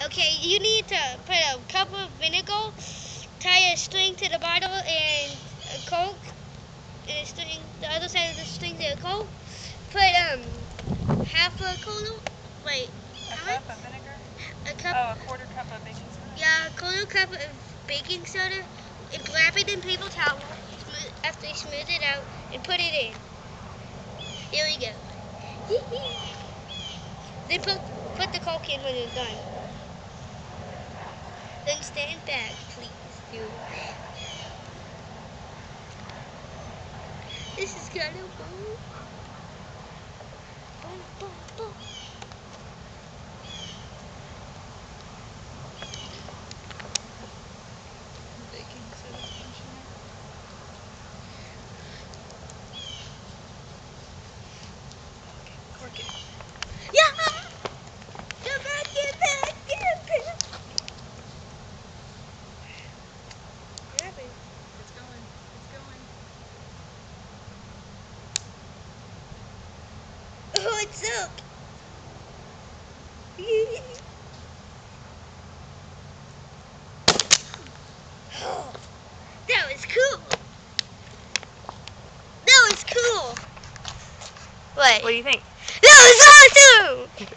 Okay, you need to put a cup of vinegar, tie a string to the bottle, and a Coke, and a string, the other side of the string to a Coke. Put half a cola, wait, a cup of vinegar? A cup. Oh, a quarter cup of baking soda? Yeah, a quarter cup of baking soda, and wrap it in paper towel after you smooth it out, and put it in. Here we go. Then put the Coke in when you're done. Then stand back, please. This is kind of cool. Boom, boom, boom. Baking soda conditioner. Okay, cork it. Yeah! Get back, get back, get back. Grab it. It's going. It's going. Oh, it's up. Oh, that was cool. That was cool. What? What do you think? That was awesome!